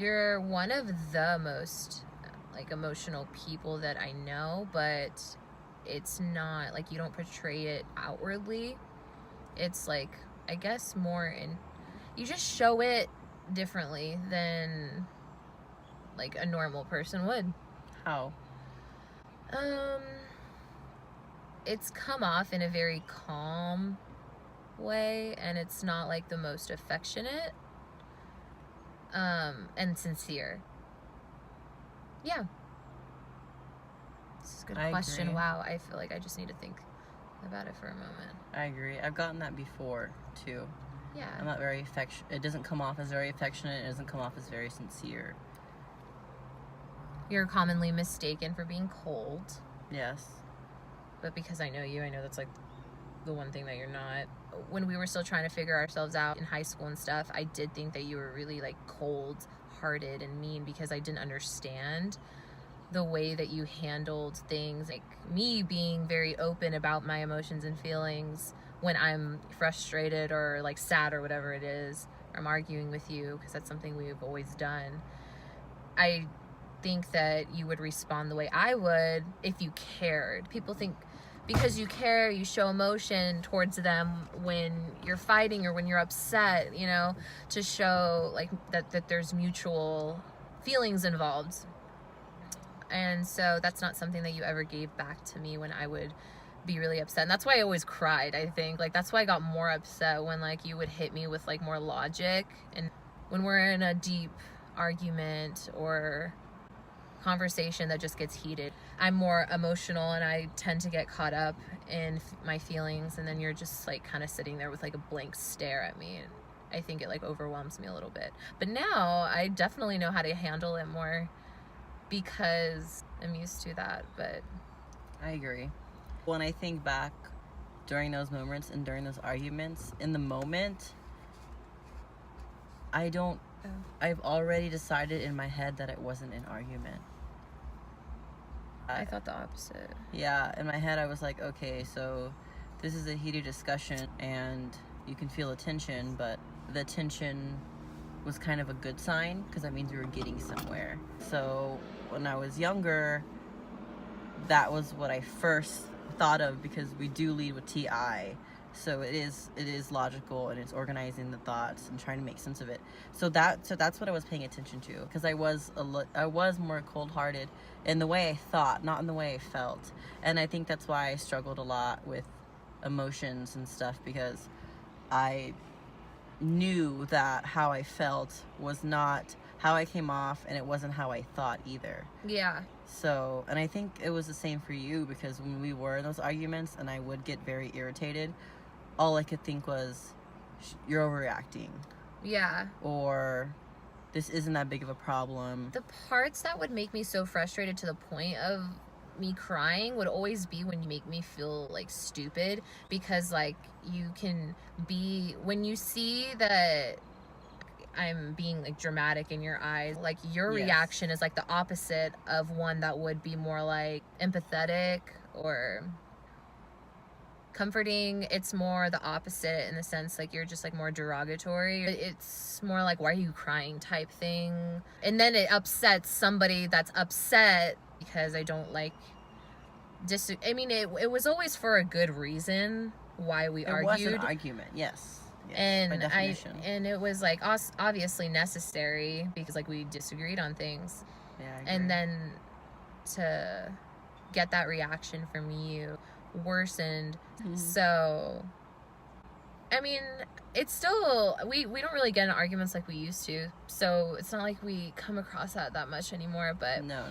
You're one of the most like emotional people that I know, but it's not like you don't portray it outwardly. It's like, I guess more in, you just show it differently than like a normal person would. How? It's come off in a very calm way, and it's not like the most affectionate and sincere. Yeah. This is a good question. Agree. Wow, I feel like I just need to think about it for a moment. I agree. I've gotten that before too. Yeah. I'm not very affectionate. It doesn't come off as very affectionate. It doesn't come off as very sincere. You're commonly mistaken for being cold. Yes. But because I know you, I know that's like the one thing that you're not. When we were still trying to figure ourselves out in high school and stuff, I did think that you were really like cold-hearted and mean because I didn't understand the way that you handled things. Like me being very open about my emotions and feelings when I'm frustrated or like sad or whatever it is, or I'm arguing with you, because that's something we've always done. I think that you would respond the way I would if you cared. People think because you care, you show emotion towards them when you're fighting or when you're upset, you know, to show like that there's mutual feelings involved. And so that's not something that you ever gave back to me when I would be really upset. And that's why I always cried, I think. Like that's why I got more upset when like you would hit me with like more logic. And when we're in a deep argument or conversation that just gets heated, I'm more emotional and I tend to get caught up in my feelings, and then you're just like kind of sitting there with like a blank stare at me, and I think it like overwhelms me a little bit. But now I definitely know how to handle it more because I'm used to that. But I agree. When I think back during those moments and during those arguments, in the moment, I've already decided in my head that it wasn't an argument. I thought the opposite. Yeah, in my head I was like, okay, so this is a heated discussion and you can feel the tension, but the tension was kind of a good sign because that means we were getting somewhere. So when I was younger, that was what I first thought of, because we do lead with TI. So it is logical, and it's organizing the thoughts and trying to make sense of it. So that's what I was paying attention to, because I was more cold-hearted in the way I thought, not in the way I felt. And I think that's why I struggled a lot with emotions and stuff, because I knew that how I felt was not how I came off, and it wasn't how I thought either. Yeah. So, and I think it was the same for you, because when we were in those arguments and I would get very irritated, all I could think was, you're overreacting. Yeah. Or, this isn't that big of a problem. The parts that would make me so frustrated to the point of me crying would always be when you make me feel like stupid, because like you can be, when you see that I'm being like dramatic in your eyes, like your Yes. reaction is like the opposite of one that would be more like empathetic or comforting. It's more the opposite in the sense like you're just like more derogatory. It's more like, why are you crying type thing, and then it upsets somebody that's upset because I don't like I mean it was always for a good reason why we argued. It was an argument, yes. Yes, and by definition. and it was like obviously necessary because like we disagreed on things. Yeah, I agree. And then to get that reaction from you worsened. Mm-hmm. So I mean, it's still, we don't really get in arguments like we used to, so it's not like we come across that much anymore. But No.